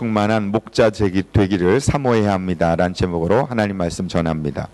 충만한 목자 되기를 사모해야 합니다라는 제목으로 하나님 말씀 전합니다.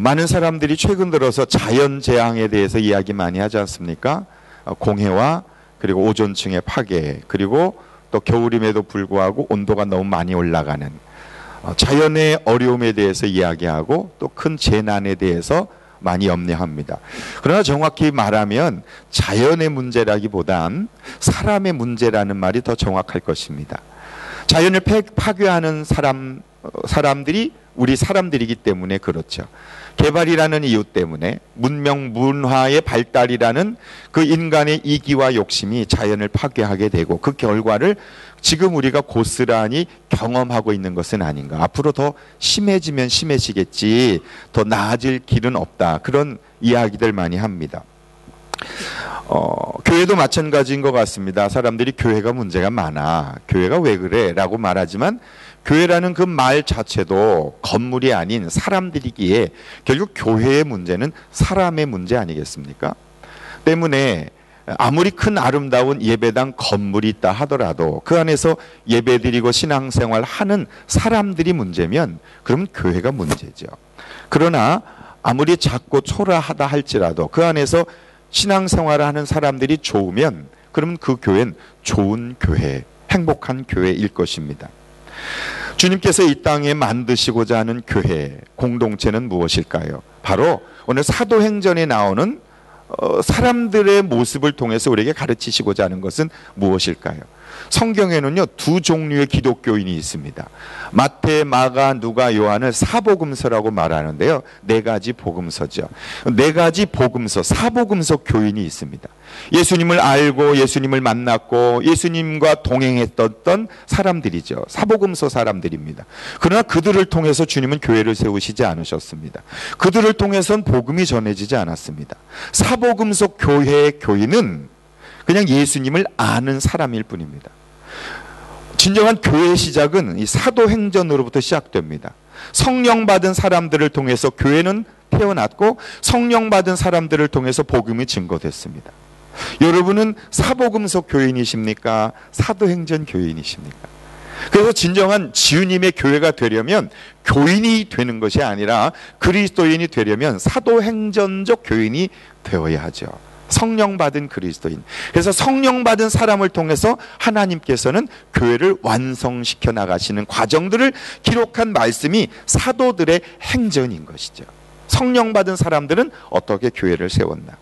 많은 사람들이 최근 들어서 자연재앙에 대해서 이야기 많이 하지 않습니까? 공해와 그리고 오존층의 파괴, 그리고 또 겨울임에도 불구하고 온도가 너무 많이 올라가는 자연의 어려움에 대해서 이야기하고 또 큰 재난에 대해서 많이 염려합니다. 그러나 정확히 말하면 자연의 문제라기보단 사람의 문제라는 말이 더 정확할 것입니다. 자연을 파괴하는 사람들이 우리 사람들이기 때문에 그렇죠. 개발이라는 이유 때문에 문명 문화의 발달이라는 그 인간의 이기와 욕심이 자연을 파괴하게 되고 그 결과를 지금 우리가 고스란히 경험하고 있는 것은 아닌가. 앞으로 더 심해지면 심해지겠지, 더 나아질 길은 없다, 그런 이야기들 많이 합니다. 교회도 마찬가지인 것 같습니다. 사람들이 교회가 문제가 많아, 교회가 왜 그래? 라고 말하지만 교회라는 그 말 자체도 건물이 아닌 사람들이기에 결국 교회의 문제는 사람의 문제 아니겠습니까? 때문에 아무리 큰 아름다운 예배당 건물이 있다 하더라도 그 안에서 예배드리고 신앙생활 하는 사람들이 문제면 그럼 교회가 문제죠. 그러나 아무리 작고 초라하다 할지라도 그 안에서 신앙생활을 하는 사람들이 좋으면 그러면 그 교회는 좋은 교회, 행복한 교회일 것입니다. 주님께서 이 땅에 만드시고자 하는 교회, 공동체는 무엇일까요? 바로 오늘 사도행전에 나오는 사람들의 모습을 통해서 우리에게 가르치시고자 하는 것은 무엇일까요? 성경에는요, 두 종류의 기독교인이 있습니다. 마태, 마가, 누가, 요한을 사복음서라고 말하는데요, 네 가지 복음서죠. 네 가지 복음서, 사복음서 교인이 있습니다. 예수님을 알고 예수님을 만났고 예수님과 동행했던 사람들이죠. 사복음서 사람들입니다. 그러나 그들을 통해서 주님은 교회를 세우시지 않으셨습니다. 그들을 통해서는 복음이 전해지지 않았습니다. 사복음서 교회의 교인은 그냥 예수님을 아는 사람일 뿐입니다. 진정한 교회의 시작은 이 사도행전으로부터 시작됩니다. 성령 받은 사람들을 통해서 교회는 태어났고 성령 받은 사람들을 통해서 복음이 증거됐습니다. 여러분은 사복음서 교인이십니까? 사도행전 교인이십니까? 그래서 진정한 주님의 교회가 되려면 교인이 되는 것이 아니라 그리스도인이 되려면 사도행전적 교인이 되어야 하죠. 성령 받은 그리스도인. 그래서 성령 받은 사람을 통해서 하나님께서는 교회를 완성시켜 나가시는 과정들을 기록한 말씀이 사도들의 행전인 것이죠. 성령 받은 사람들은 어떻게 교회를 세웠나.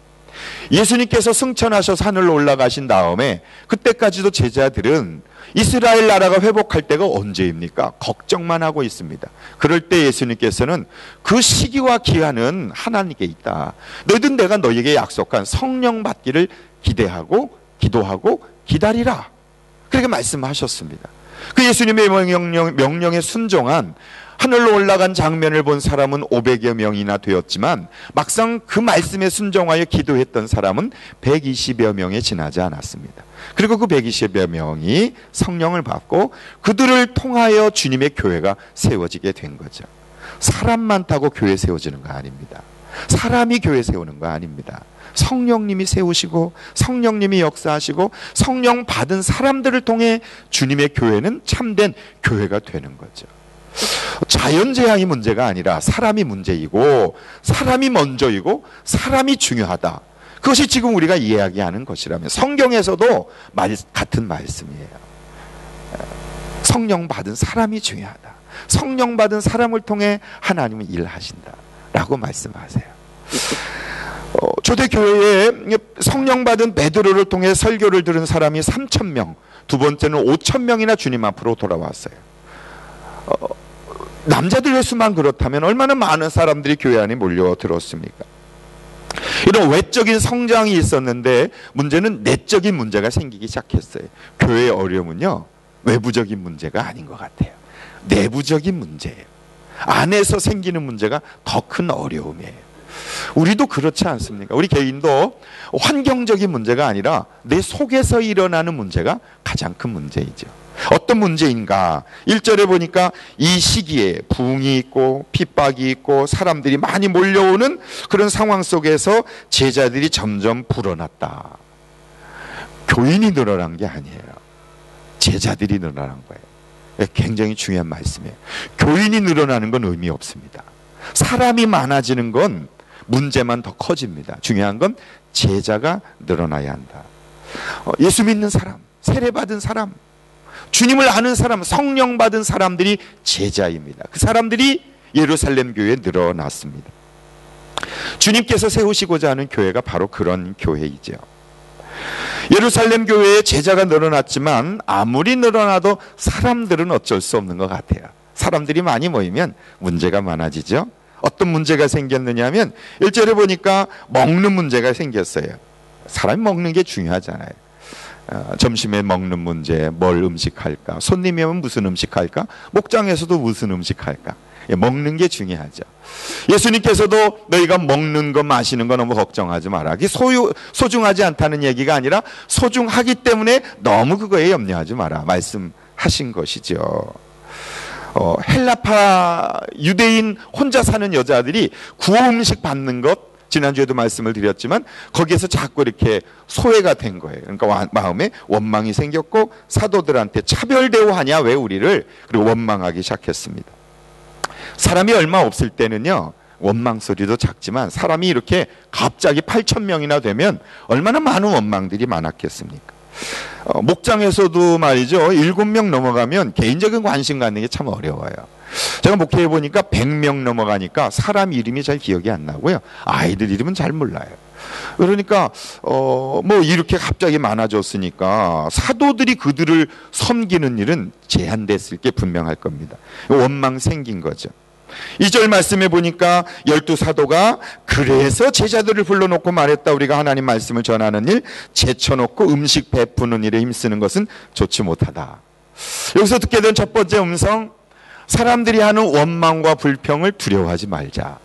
예수님께서 승천하셔서 하늘로 올라가신 다음에 그때까지도 제자들은 이스라엘 나라가 회복할 때가 언제입니까? 걱정만 하고 있습니다. 그럴 때 예수님께서는 그 시기와 기한은 하나님께 있다. 너희들 내가 너희에게 약속한 성령 받기를 기대하고 기도하고 기다리라. 그렇게 말씀하셨습니다. 그 예수님의 명령에 순종한 하늘로 올라간 장면을 본 사람은 500여 명이나 되었지만 막상 그 말씀에 순종하여 기도했던 사람은 120여 명에 지나지 않았습니다. 그리고 그 120여 명이 성령을 받고 그들을 통하여 주님의 교회가 세워지게 된 거죠. 사람 많다고 교회 세워지는 거 아닙니다. 사람이 교회 세우는 거 아닙니다. 성령님이 세우시고 성령님이 역사하시고 성령 받은 사람들을 통해 주님의 교회는 참된 교회가 되는 거죠. 자연재앙이 문제가 아니라 사람이 문제이고 사람이 먼저이고 사람이 중요하다. 그것이 지금 우리가 이야기하는 것이라면 성경에서도 같은 말씀이에요. 성령 받은 사람이 중요하다. 성령 받은 사람을 통해 하나님은 일하신다 라고 말씀하세요. 초대교회에 성령 받은 베드로를 통해 설교를 들은 사람이 3,000명, 두 번째는 5,000명이나 주님 앞으로 돌아왔어요. 남자들의 수만 그렇다면 얼마나 많은 사람들이 교회 안에 몰려들었습니까? 이런 외적인 성장이 있었는데 문제는 내적인 문제가 생기기 시작했어요. 교회의 어려움은요, 외부적인 문제가 아닌 것 같아요. 내부적인 문제예요. 안에서 생기는 문제가 더 큰 어려움이에요. 우리도 그렇지 않습니까? 우리 개인도 환경적인 문제가 아니라 내 속에서 일어나는 문제가 가장 큰 문제이죠. 어떤 문제인가? 1절에 보니까 이 시기에 부흥이 있고 핍박이 있고 사람들이 많이 몰려오는 그런 상황 속에서 제자들이 점점 불어났다. 교인이 늘어난 게 아니에요. 제자들이 늘어난 거예요. 굉장히 중요한 말씀이에요. 교인이 늘어나는 건 의미 없습니다. 사람이 많아지는 건 문제만 더 커집니다. 중요한 건 제자가 늘어나야 한다. 예수 믿는 사람, 세례받은 사람, 주님을 아는 사람, 성령 받은 사람들이 제자입니다. 그 사람들이 예루살렘 교회에 늘어났습니다. 주님께서 세우시고자 하는 교회가 바로 그런 교회이죠. 예루살렘 교회에 제자가 늘어났지만 아무리 늘어나도 사람들은 어쩔 수 없는 것 같아요. 사람들이 많이 모이면 문제가 많아지죠. 어떤 문제가 생겼느냐 하면 1절에 보니까 먹는 문제가 생겼어요. 사람이 먹는 게 중요하잖아요. 점심에 먹는 문제, 뭘 음식할까? 손님이 오면 무슨 음식할까? 목장에서도 무슨 음식할까? 먹는 게 중요하죠. 예수님께서도 너희가 먹는 거 마시는 거 너무 걱정하지 마라. 그게 소중하지 않다는 얘기가 아니라 소중하기 때문에 너무 그거에 염려하지 마라 말씀하신 것이죠. 헬라파 유대인 혼자 사는 여자들이 구호 음식 받는 것 지난주에도 말씀을 드렸지만 거기에서 자꾸 이렇게 소외가 된 거예요. 그러니까 마음에 원망이 생겼고 사도들한테 차별 대우하냐 왜 우리를, 그리고 원망하기 시작했습니다. 사람이 얼마 없을 때는요 원망 소리도 작지만 사람이 이렇게 갑자기 8,000명이나 되면 얼마나 많은 원망들이 많았겠습니까? 목장에서도 말이죠 7명 넘어가면 개인적인 관심 갖는 게 참 어려워요. 제가 목회해 보니까 100명 넘어가니까 사람 이름이 잘 기억이 안 나고요, 아이들 이름은 잘 몰라요. 그러니까 뭐 이렇게 갑자기 많아졌으니까 사도들이 그들을 섬기는 일은 제한됐을 게 분명할 겁니다. 원망 생긴 거죠. 2절 말씀해 보니까 12사도가 그래서 제자들을 불러놓고 말했다. 우리가 하나님 말씀을 전하는 일, 제쳐놓고 음식 베푸는 일에 힘쓰는 것은 좋지 못하다. 여기서 듣게 된 첫 번째 음성, 사람들이 하는 원망과 불평을 두려워하지 말자.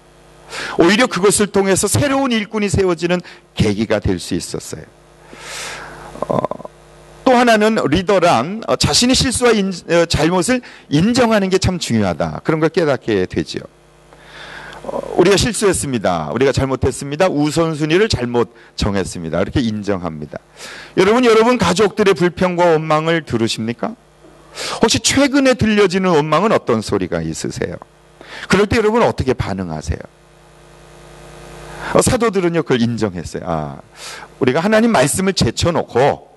오히려 그것을 통해서 새로운 일꾼이 세워지는 계기가 될 수 있었어요. 또 하나는 리더란 자신의 실수와 잘못을 인정하는 게 참 중요하다. 그런 걸 깨닫게 되죠. 우리가 실수했습니다. 우리가 잘못했습니다. 우선순위를 잘못 정했습니다. 이렇게 인정합니다. 여러분 가족들의 불평과 원망을 들으십니까? 혹시 최근에 들려지는 원망은 어떤 소리가 있으세요? 그럴 때 여러분 어떻게 반응하세요? 사도들은요 그걸 인정했어요. 우리가 하나님 말씀을 제쳐놓고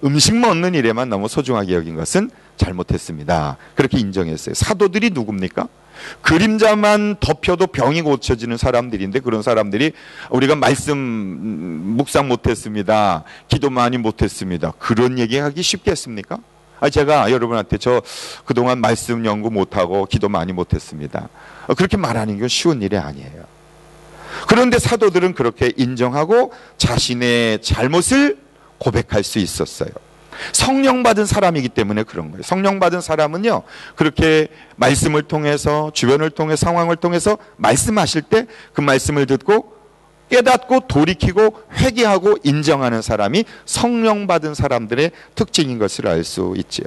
음식 먹는 일에만 너무 소중하게 여긴 것은 잘못했습니다. 그렇게 인정했어요. 사도들이 누굽니까? 그림자만 덮여도 병이 고쳐지는 사람들인데, 그런 사람들이 우리가 말씀 묵상 못했습니다, 기도 많이 못했습니다, 그런 얘기하기 쉽겠습니까? 제가 여러분한테 저 그동안 말씀 연구 못하고 기도 많이 못했습니다, 그렇게 말하는 게 쉬운 일이 아니에요. 그런데 사도들은 그렇게 인정하고 자신의 잘못을 고백할 수 있었어요. 성령 받은 사람이기 때문에 그런 거예요. 성령 받은 사람은요 그렇게 말씀을 통해서, 주변을 통해, 상황을 통해서 말씀하실 때 그 말씀을 듣고 깨닫고 돌이키고 회개하고 인정하는 사람이 성령 받은 사람들의 특징인 것을 알 수 있지요.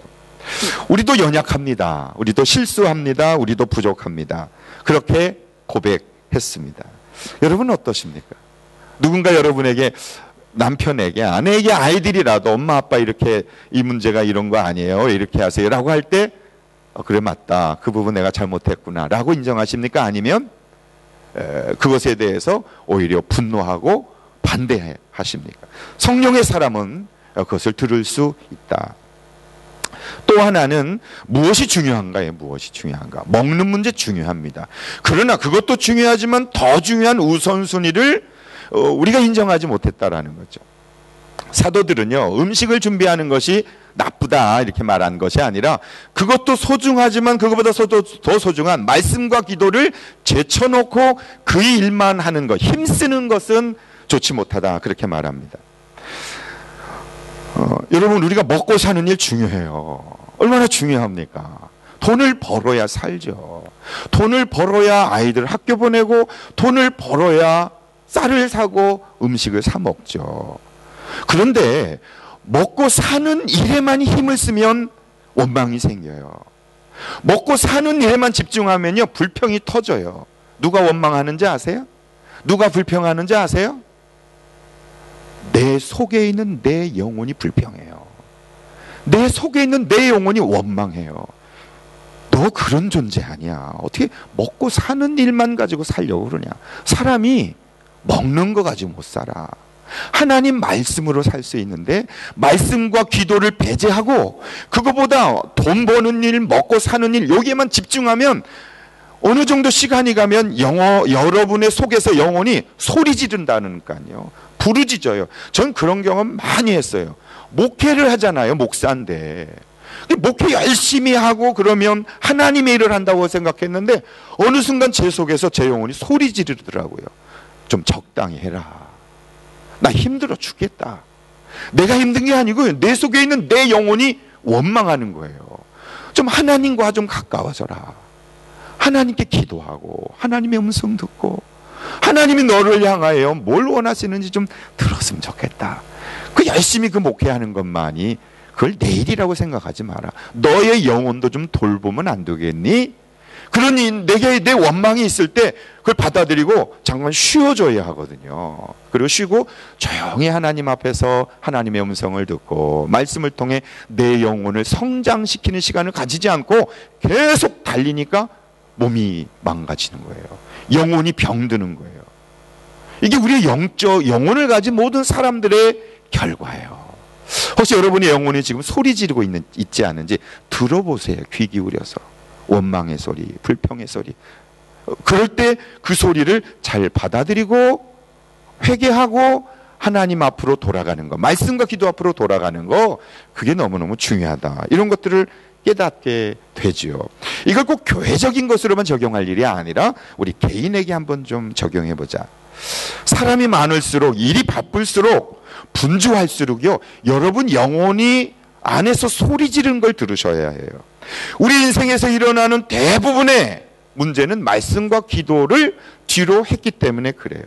우리도 연약합니다. 우리도 실수합니다. 우리도 부족합니다. 그렇게 고백했습니다. 여러분은 어떠십니까? 누군가 여러분에게, 남편에게, 아내에게, 아이들이라도 엄마 아빠 이렇게 이 문제가 이런 거 아니에요, 이렇게 하세요 라고 할 때 그래 맞다, 그 부분 내가 잘못했구나 라고 인정하십니까? 아니면 그것에 대해서 오히려 분노하고 반대하십니까? 성령의 사람은 그것을 들을 수 있다. 또 하나는 무엇이 중요한가요? 무엇이 중요한가? 먹는 문제 중요합니다. 그러나 그것도 중요하지만 더 중요한 우선순위를 우리가 인정하지 못했다라는 거죠. 사도들은요 음식을 준비하는 것이 나쁘다 이렇게 말한 것이 아니라 그것도 소중하지만 그것보다 더 소중한 말씀과 기도를 제쳐놓고 그 일만 하는 것, 힘쓰는 것은 좋지 못하다 그렇게 말합니다. 여러분 우리가 먹고 사는 일 중요해요. 얼마나 중요합니까? 돈을 벌어야 살죠. 돈을 벌어야 아이들 학교 보내고, 돈을 벌어야 쌀을 사고 음식을 사 먹죠. 그런데 먹고 사는 일에만 힘을 쓰면 원망이 생겨요. 먹고 사는 일에만 집중하면요 불평이 터져요. 누가 원망하는지 아세요? 누가 불평하는지 아세요? 내 속에 있는 내 영혼이 불평해요. 내 속에 있는 내 영혼이 원망해요. 너 그런 존재 아니야. 어떻게 먹고 사는 일만 가지고 살려고 그러냐. 사람이 먹는 거 가지고 못 살아. 하나님 말씀으로 살 수 있는데 말씀과 기도를 배제하고 그거보다 돈 버는 일, 먹고 사는 일 여기에만 집중하면 어느 정도 시간이 가면 여러분의 속에서 영혼이 소리 지른다니까요. 부르짖어요. 전 그런 경험 많이 했어요. 목회를 하잖아요. 목사인데. 목회 열심히 하고 그러면 하나님의 일을 한다고 생각했는데 어느 순간 제 속에서 제 영혼이 소리 지르더라고요. 좀 적당히 해라. 나 힘들어 죽겠다. 내가 힘든 게 아니고 내 속에 있는 내 영혼이 원망하는 거예요. 좀 하나님과 좀 가까워져라. 하나님께 기도하고 하나님의 음성 듣고 하나님이 너를 향하여 뭘 원하시는지 좀 들었으면 좋겠다. 그 열심히 그 목회하는 것만이 그걸 내 일이라고 생각하지 마라. 너의 영혼도 좀 돌보면 안 되겠니? 그러니 내게 내 원망이 있을 때 그걸 받아들이고 잠깐 쉬어줘야 하거든요. 그리고 쉬고 조용히 하나님 앞에서 하나님의 음성을 듣고 말씀을 통해 내 영혼을 성장시키는 시간을 가지지 않고 계속 달리니까 몸이 망가지는 거예요. 영혼이 병드는 거예요. 이게 우리의 영혼을 가진 모든 사람들의 결과예요. 혹시 여러분의 영혼이 지금 소리 지르고 있지 않은지 들어보세요. 귀 기울여서. 원망의 소리, 불평의 소리. 그럴 때 그 소리를 잘 받아들이고 회개하고 하나님 앞으로 돌아가는 거, 말씀과 기도 앞으로 돌아가는 거, 그게 너무너무 중요하다. 이런 것들을 깨닫게 되지요. 이걸 꼭 교회적인 것으로만 적용할 일이 아니라 우리 개인에게 한번 좀 적용해 보자. 사람이 많을수록, 일이 바쁠수록, 분주할수록요, 여러분 영혼이 안에서 소리 지르는 걸 들으셔야 해요. 우리 인생에서 일어나는 대부분의 문제는 말씀과 기도를 뒤로 했기 때문에 그래요.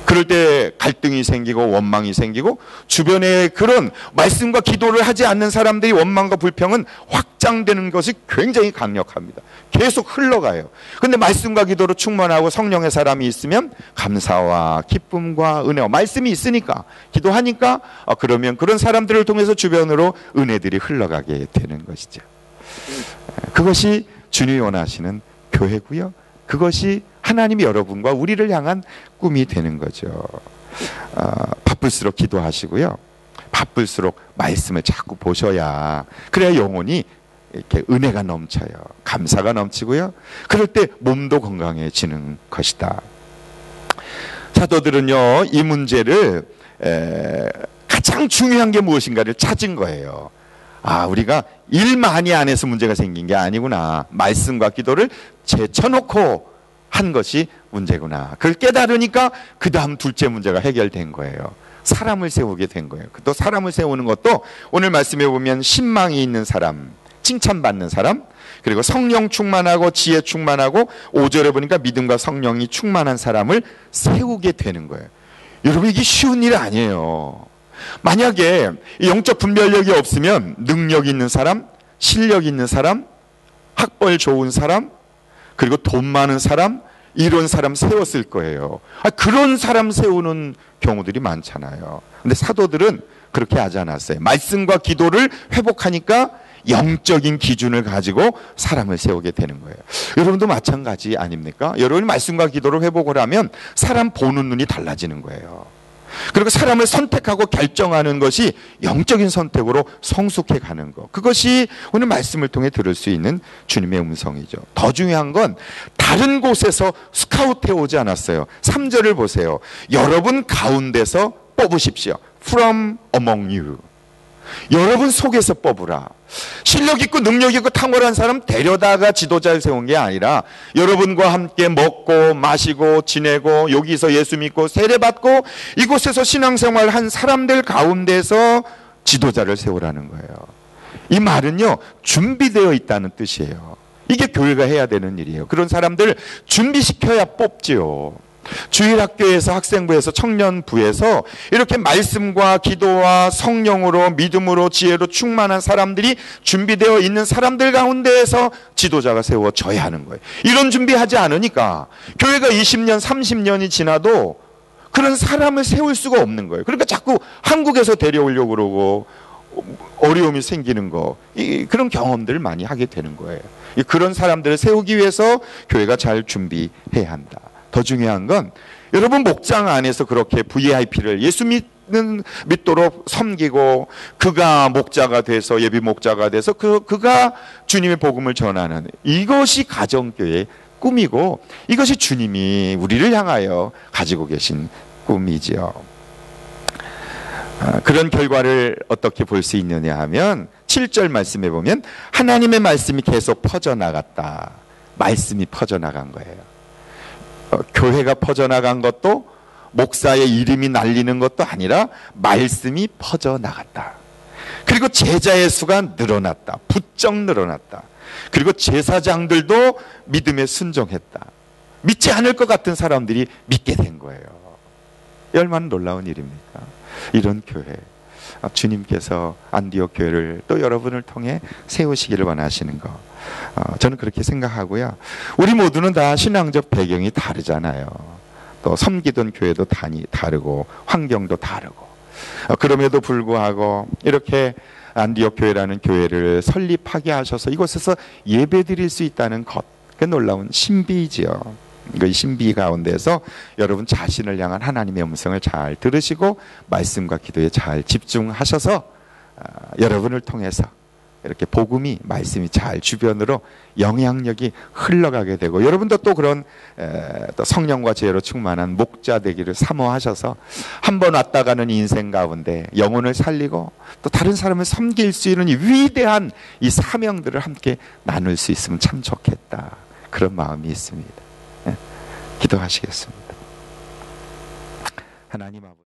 그럴 때 갈등이 생기고 원망이 생기고 주변에 그런 말씀과 기도를 하지 않는 사람들이 원망과 불평은 확장되는 것이 굉장히 강력합니다. 계속 흘러가요. 근데 말씀과 기도로 충만하고 성령의 사람이 있으면 감사와 기쁨과 은혜와 말씀이 있으니까 기도하니까 그러면 그런 사람들을 통해서 주변으로 은혜들이 흘러가게 되는 것이죠. 그것이 주님이 원하시는 교회고요. 그것이 하나님이 여러분과 우리를 향한 꿈이 되는 거죠. 바쁠수록 기도하시고요. 바쁠수록 말씀을 자꾸 보셔야 그래야 영혼이 이렇게 은혜가 넘쳐요. 감사가 넘치고요. 그럴 때 몸도 건강해지는 것이다. 사도들은요, 이 문제를 가장 중요한 게 무엇인가를 찾은 거예요. 우리가 일 많이 안 해서 문제가 생긴 게 아니구나. 말씀과 기도를 제쳐놓고 한 것이 문제구나. 그걸 깨달으니까 그 다음 둘째 문제가 해결된 거예요. 사람을 세우게 된 거예요. 또 사람을 세우는 것도 오늘 말씀해 보면 신망이 있는 사람, 칭찬받는 사람, 그리고 성령 충만하고 지혜 충만하고 5절에 보니까 믿음과 성령이 충만한 사람을 세우게 되는 거예요. 여러분, 이게 쉬운 일 아니에요. 만약에 영적 분별력이 없으면 능력 있는 사람, 실력 있는 사람, 학벌 좋은 사람, 그리고 돈 많은 사람, 이런 사람 세웠을 거예요. 그런 사람 세우는 경우들이 많잖아요. 근데 사도들은 그렇게 하지 않았어요. 말씀과 기도를 회복하니까 영적인 기준을 가지고 사람을 세우게 되는 거예요. 여러분도 마찬가지 아닙니까? 여러분이 말씀과 기도를 회복을 하면 사람 보는 눈이 달라지는 거예요. 그리고 사람을 선택하고 결정하는 것이 영적인 선택으로 성숙해 가는 것. 그것이 오늘 말씀을 통해 들을 수 있는 주님의 음성이죠. 더 중요한 건 다른 곳에서 스카우트해 오지 않았어요. 3절을 보세요. 여러분 가운데서 뽑으십시오. From among you. 여러분 속에서 뽑으라. 실력 있고 능력 있고 탁월한 사람 데려다가 지도자를 세운 게 아니라 여러분과 함께 먹고 마시고 지내고 여기서 예수 믿고 세례받고 이곳에서 신앙생활 한 사람들 가운데서 지도자를 세우라는 거예요. 이 말은요, 준비되어 있다는 뜻이에요. 이게 교회가 해야 되는 일이에요. 그런 사람들 준비시켜야 뽑지요. 주일학교에서 학생부에서 청년부에서 이렇게 말씀과 기도와 성령으로 믿음으로 지혜로 충만한 사람들이 준비되어 있는 사람들 가운데에서 지도자가 세워져야 하는 거예요. 이런 준비하지 않으니까 교회가 20년 30년이 지나도 그런 사람을 세울 수가 없는 거예요. 그러니까 자꾸 한국에서 데려오려고 그러고 어려움이 생기는 거, 그런 경험들을 많이 하게 되는 거예요. 그런 사람들을 세우기 위해서 교회가 잘 준비해야 한다. 더 중요한 건 여러분 목장 안에서 그렇게 VIP를 예수 믿도록 섬기고 그가 목자가 돼서 예비 목자가 돼서 그가 주님의 복음을 전하는 이것이 가정교회의 꿈이고 이것이 주님이 우리를 향하여 가지고 계신 꿈이지요. 그런 결과를 어떻게 볼 수 있느냐 하면 7절 말씀에 보면 하나님의 말씀이 계속 퍼져나갔다. 말씀이 퍼져나간 거예요. 교회가 퍼져나간 것도 목사의 이름이 날리는 것도 아니라 말씀이 퍼져나갔다. 그리고 제자의 수가 늘어났다. 부쩍 늘어났다. 그리고 제사장들도 믿음에 순종했다. 믿지 않을 것 같은 사람들이 믿게 된 거예요. 얼마나 놀라운 일입니까? 이런 교회, 주님께서 안디옥 교회를 또 여러분을 통해 세우시기를 원하시는 거, 저는 그렇게 생각하고요. 우리 모두는 다 신앙적 배경이 다르잖아요. 또 섬기던 교회도 다르고 환경도 다르고, 그럼에도 불구하고 이렇게 안디옥 교회라는 교회를 설립하게 하셔서 이곳에서 예배드릴 수 있다는 것, 그 놀라운 신비지요. 그 신비 가운데서 여러분 자신을 향한 하나님의 음성을 잘 들으시고 말씀과 기도에 잘 집중하셔서 여러분을 통해서 이렇게 복음이, 말씀이 잘 주변으로 영향력이 흘러가게 되고 여러분도 또 그런 또 성령과 지혜로 충만한 목자 되기를 사모하셔서 한 번 왔다 가는 인생 가운데 영혼을 살리고 또 다른 사람을 섬길 수 있는 이 위대한 이 사명들을 함께 나눌 수 있으면 참 좋겠다, 그런 마음이 있습니다. 기도하시겠습니다. 하나님 아버지.